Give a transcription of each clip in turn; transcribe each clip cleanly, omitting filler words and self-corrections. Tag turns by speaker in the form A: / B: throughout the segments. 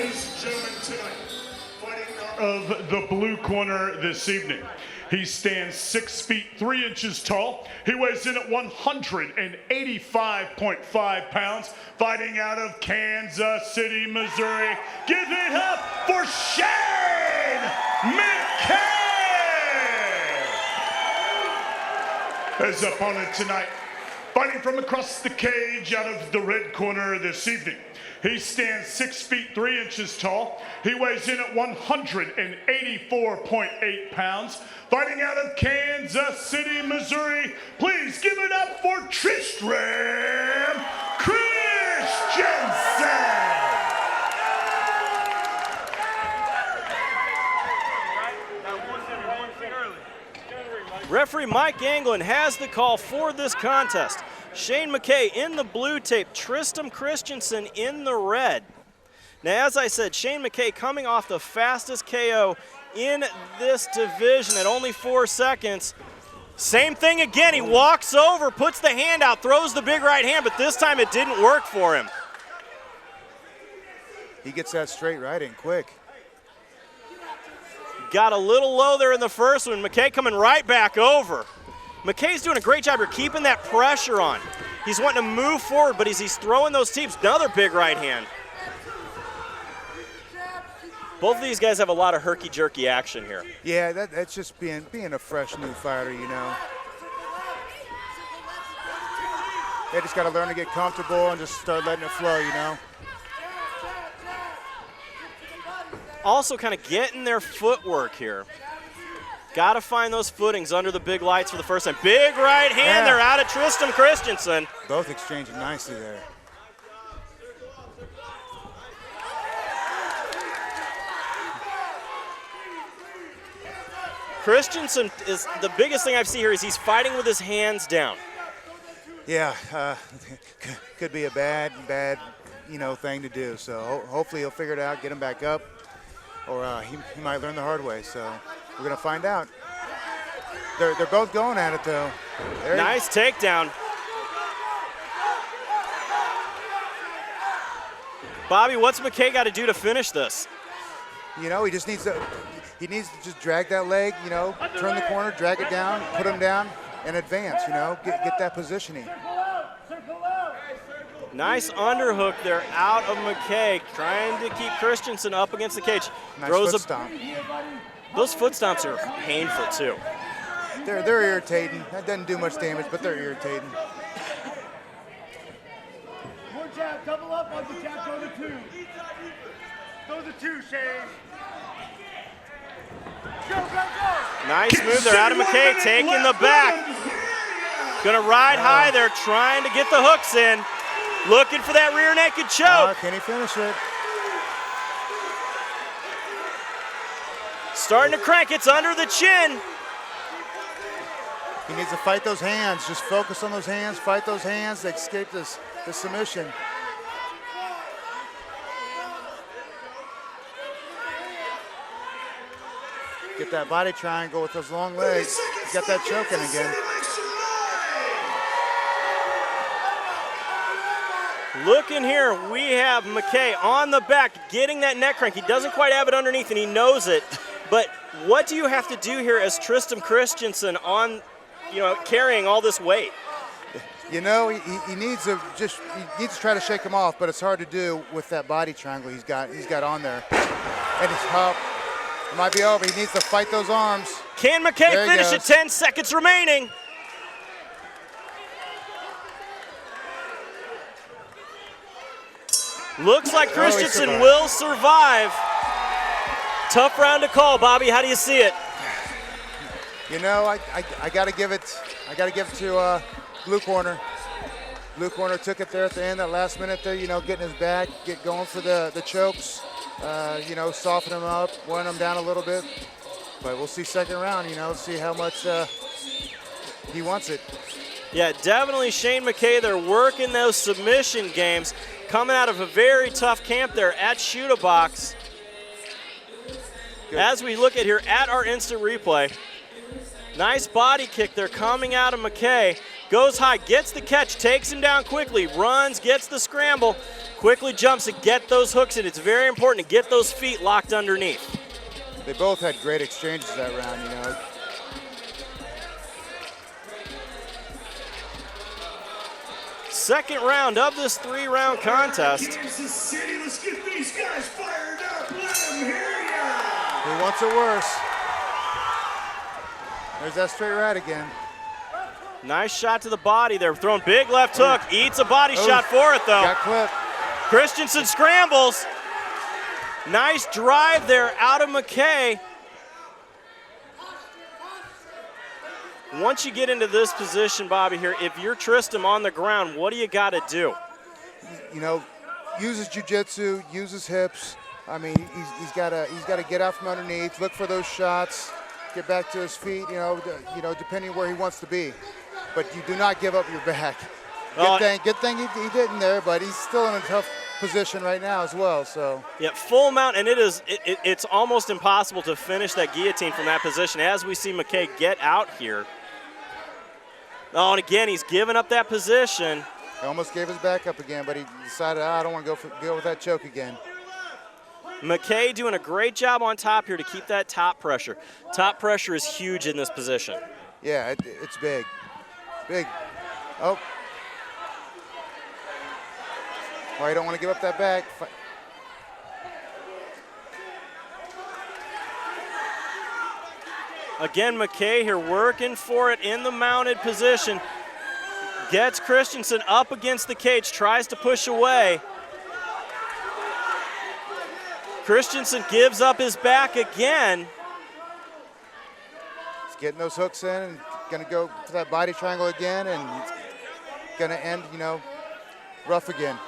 A: Ladies and gentlemen, tonight, fighting out of the blue corner this evening. He stands 6 feet 3 inches tall. He weighs in at 185.5 pounds, fighting out of Kansas City, Missouri. Give it up for Shane McKay! His opponent tonight, fighting from across the cage out of the red corner this evening. He stands 6 feet 3 inches tall. He weighs in at 184.8 pounds. Fighting out of Kansas City, Missouri, please give it up for Tristram Christensen.
B: Referee Mike Anglin has the call for this contest. Shane McKay in the blue tape, Tristram Christensen in the red. Now, as I said, Shane McKay coming off the fastest KO in this division at only 4 seconds. Same thing again, he walks over, puts the hand out, throws the big right hand, but this time it didn't work for him.
C: He gets that straight right in quick.
B: Got a little low there in the first one. McKay coming right back over. McKay's doing a great job here keeping that pressure on. He's wanting to move forward, but as he's throwing those teeps, another big right hand. Both of these guys have a lot of herky-jerky action here.
C: Yeah, that's just being a fresh new fighter, you know. They just got to learn to get comfortable and just start letting it flow, you know.
B: Also kind of getting their footwork here. Got to find those footings under the big lights for the first time. Big right hand there out of Tristram Christensen.
C: Both exchanging nicely there.
B: Christensen is the biggest thing I've seen here is he's fighting with his hands down.
C: Yeah, could be a bad, you know, thing to do. So hopefully he'll figure it out, get him back up, or he might learn the hard way. So we're gonna find out. They're both going at it though.
B: Nice takedown. Bobby, what's McKay got to do to finish this?
C: You know, he just needs to. He needs to just drag that leg, you know, turn the corner, drag it down, put him down, and advance, you know, get that positioning.
B: Nice underhook there out of McKay, trying to keep Christensen up against the cage.
C: Nice foot stomp.
B: Those foot stomps are painful too.
C: They're irritating. That doesn't do much damage, but they're irritating.
D: More jab, double up on the jab, go to 2. Go to 2, Shane. Go, go, go.
B: Nice move there out of McKay, taking the back. Gonna ride high there, trying to get the hooks in. Looking for that rear naked choke.
C: Can he finish it?
B: Starting to crank, it's under the chin.
C: He needs to fight those hands. Just focus on those hands, fight those hands, escape the submission. Get that body triangle with those long legs. He's got that choking again.
B: Looking here, we have McKay on the back, getting that neck crank. He doesn't quite have it underneath, and he knows it. But what do you have to do here as Tristram Christensen on, you know, carrying all this weight?
C: You know, he needs to try to shake him off, but it's hard to do with that body triangle he's got on there. And it's up. It might be over. He needs to fight those arms.
B: Can McKay finish it? 10 seconds remaining. Looks like Christensen will survive. Tough round to call, Bobby. How do you see it?
C: You know, I got to give it. To blue corner. Blue corner took it there at the end, that last minute there. You know, getting his back, going for the chokes. You know, soften him up, wearing him down a little bit. But we'll see second round, you know, see how much he wants it.
B: Yeah, definitely Shane McKay. They're working those submission games. Coming out of a very tough camp there at Shoot-A-Box. As we look at here at our instant replay, nice body kick there coming out of McKay. Goes high, gets the catch, takes him down quickly, runs, gets the scramble, quickly jumps to get those hooks in. It's very important to get those feet locked underneath.
C: They both had great exchanges that round, you know.
B: Second round of this 3-round contest.
A: Kansas City, let's get these guys fired up. Let them hear ya.
C: He wants it worse. There's that straight right again.
B: Nice shot to the body there, throwing big left hook, eats a body shot for it though.
C: Got clipped.
B: Christensen scrambles. Nice drive there out of McKay. Once you get into this position, Bobby, here, if you're Tristram on the ground, what do you got to do?
C: You know, use his jiu-jitsu, use his hips. I mean, he's got to get out from underneath, look for those shots, get back to his feet. You know, depending where he wants to be. But you do not give up your back. Good thing he didn't there, but he's still in a tough position right now as well. So
B: yeah, full mount, and it's almost impossible to finish that guillotine from that position as we see McKay get out here. Oh, and again, he's giving up that position.
C: He almost gave his back up again, but he decided, I don't want to go with that choke again.
B: McKay doing a great job on top here to keep that top pressure. Top pressure is huge in this position.
C: Yeah, it's big. Big. Oh. Well, you don't want to give up that back.
B: Again, McKay here working for it in the mounted position. Gets Christensen up against the cage, tries to push away. Christensen gives up his back again.
C: He's getting those hooks in and going to go to that body triangle again, and it's going to end, you know, rough again.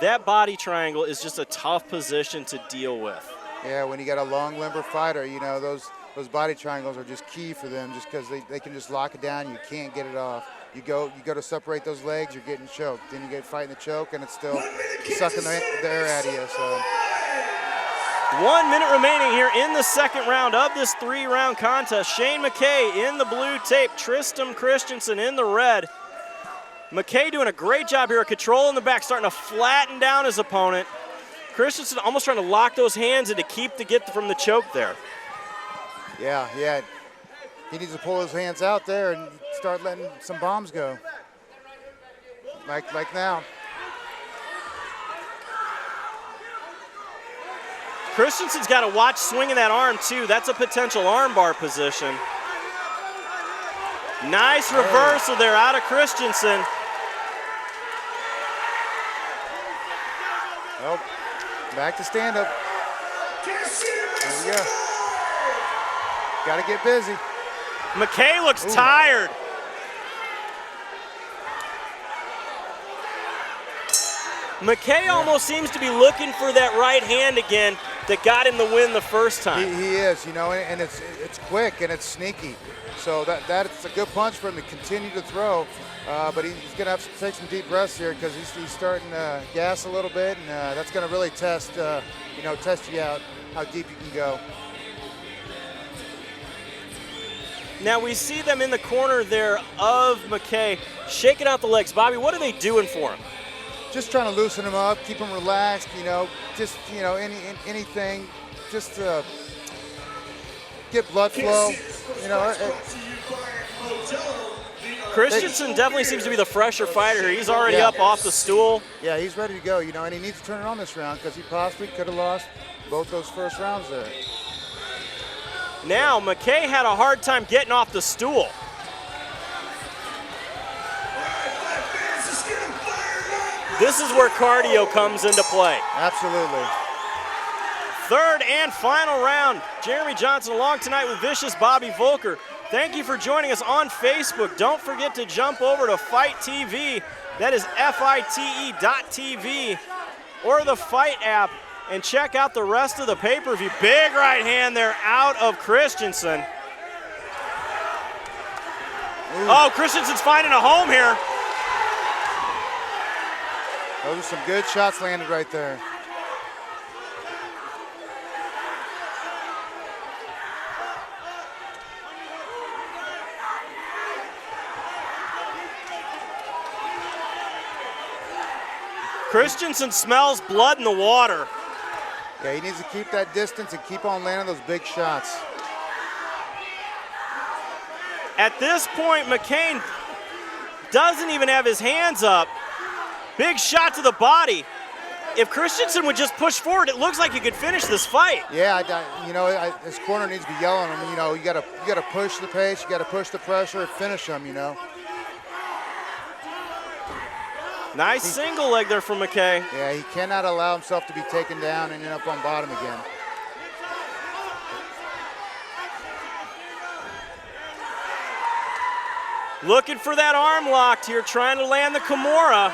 B: That body triangle is just a tough position to deal with.
C: Yeah, when you got a long limber fighter, you know, those body triangles are just key for them just because they can just lock it down. You can't get it off. You go to separate those legs, you're getting choked. Then you get fighting the choke, and it's still sucking the air out of you. So
B: 1 minute remaining here in the second round of this 3-round contest. Shane McKay in the blue tape, Tristram Christensen in the red. McKay doing a great job here, controlling the back, starting to flatten down his opponent. Christensen almost trying to lock those hands in to get from the choke there.
C: Yeah. He needs to pull his hands out there and start letting some bombs go. Like now.
B: Christensen's got to watch swinging that arm too. That's a potential armbar position. Nice reversal there out of Christensen.
C: Oh, back to stand up. There we go. Got to get busy.
B: McKay looks tired. McKay almost seems to be looking for that right hand again that got him the win the first time.
C: He is, you know, and it's quick and it's sneaky. So that's a good punch for him to continue to throw. But he's going to have to take some deep breaths here because he's starting to gas a little bit, and that's going to really test you out how deep you can go.
B: Now we see them in the corner there of McKay, shaking out the legs. Bobby, what are they doing for him?
C: Just trying to loosen him up, keep him relaxed, anything, just to get blood flow,
B: Christensen definitely seems to be the fresher fighter here. He's already up off the stool.
C: Yeah, he's ready to go, and he needs to turn it on this round because he possibly could have lost both those first rounds there.
B: Now, McKay had a hard time getting off the stool. This is where cardio comes into play.
C: Absolutely.
B: Third and final round. Jeremy Johnson along tonight with Vicious Bobby Volker. Thank you for joining us on Facebook. Don't forget to jump over to Fight TV. That is FITE.tv or the Fight app and check out the rest of the pay-per-view. Big right hand there out of Christensen. Oh, Christensen's finding a home here.
C: Those are some good shots landed right there.
B: Christensen smells blood in the water.
C: Yeah, he needs to keep that distance and keep on landing those big shots.
B: At this point, McKay doesn't even have his hands up. Big shot to the body. If Christensen would just push forward, it looks like he could finish this fight.
C: Yeah, his corner needs to be yelling at him. You know, you gotta push the pace, you gotta push the pressure, and finish him. You know.
B: Nice single leg there from McKay.
C: Yeah, he cannot allow himself to be taken down and end up on bottom again.
B: Looking for that arm locked here, trying to land the Kimura.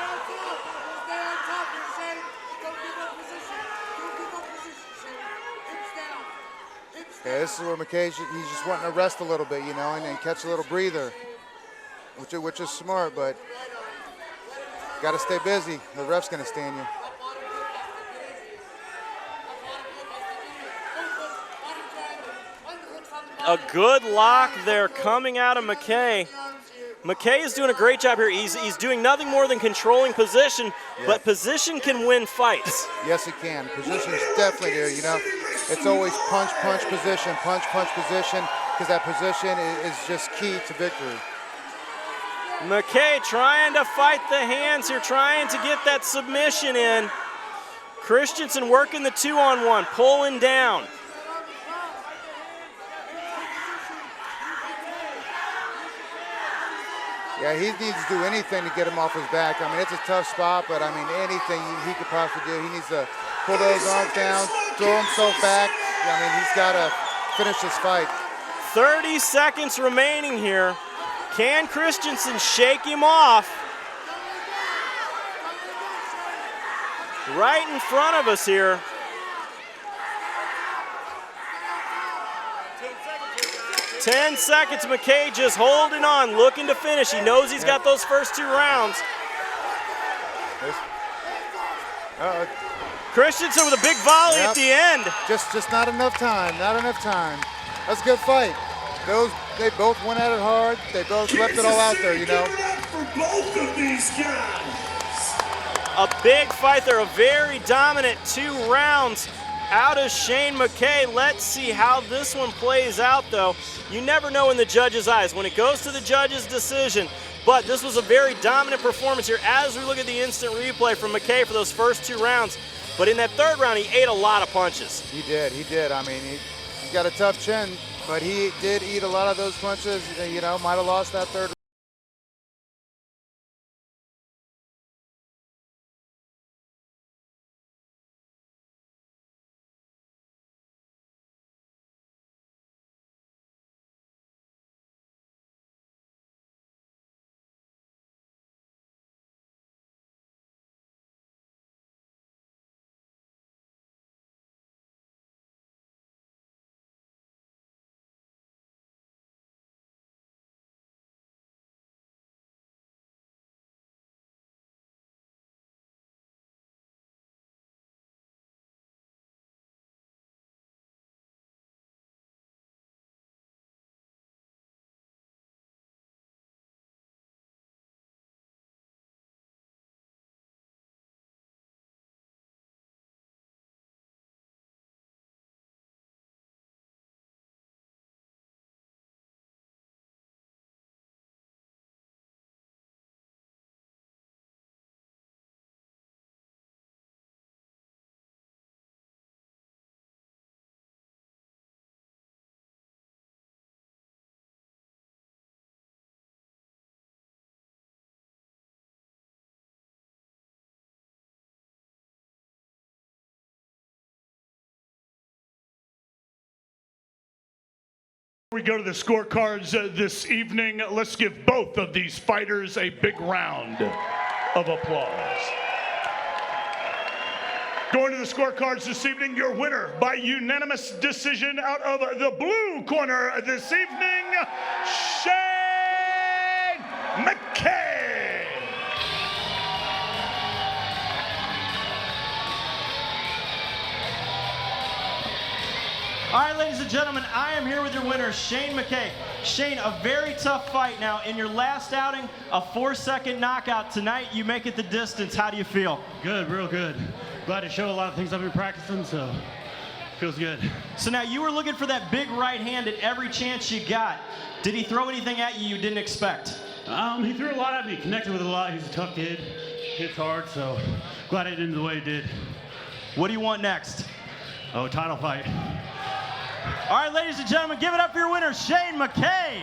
C: Yeah, this is where McKay, he's just wanting to rest a little bit, you know, and then catch a little breather, which is smart, but got to stay busy. The ref's going to stand you.
B: A good lock there coming out of McKay. McKay is doing a great job here. He's doing nothing more than controlling position, but position can win fights.
C: Yes, it can. Position's definitely there, you know. It's always punch, punch, position, because that position is just key to victory.
B: McKay trying to fight the hands here, trying to get that submission in. Christensen working the 2-on-1, pulling down.
C: Yeah, he needs to do anything to get him off his back. I mean, it's a tough spot, but I mean, anything he could possibly do. He needs to pull those arms down, throw himself back. I mean, he's got to finish this fight.
B: 30 seconds remaining here. Can Christensen shake him off? Right in front of us here. 10 seconds, McKay just holding on, looking to finish. He knows he's got those first 2 rounds. Christensen with a big volley at the end.
C: Just not enough time, That's a good fight. They both went at it hard. They both left it all out there, you know.
E: For both of these guys.
B: A big fight there, a very dominant 2 rounds out of Shane McKay. Let's see how this one plays out, though. You never know in the judge's eyes when it goes to the judge's decision, but this was a very dominant performance here as we look at the instant replay from McKay for those first 2 rounds. But in that 3rd round, he ate a lot of punches.
C: He did. I mean, he got a tough chin, but he did eat a lot of those punches. You know, might have lost that 3rd.
A: We go to the scorecards this evening. Let's give both of these fighters a big round of applause. Going to the scorecards this evening, your winner by unanimous decision out of the blue corner this evening, Shane McKay.
B: All right, ladies and gentlemen, I am here with your winner, Shane McKay. Shane, a very tough fight now. In your last outing, a 4-second knockout. Tonight, you make it the distance. How do you feel?
F: Good, real good. Glad to show a lot of things I've been practicing, so feels good.
B: So now you were looking for that big right hand at every chance you got. Did he throw anything at you didn't expect?
F: He threw a lot at me, connected with a lot. He's a tough kid, hits hard, so glad it ended the way it did.
B: What do you want next?
F: Oh, title fight.
B: All right, ladies and gentlemen, give it up for your winner, Shane McKay.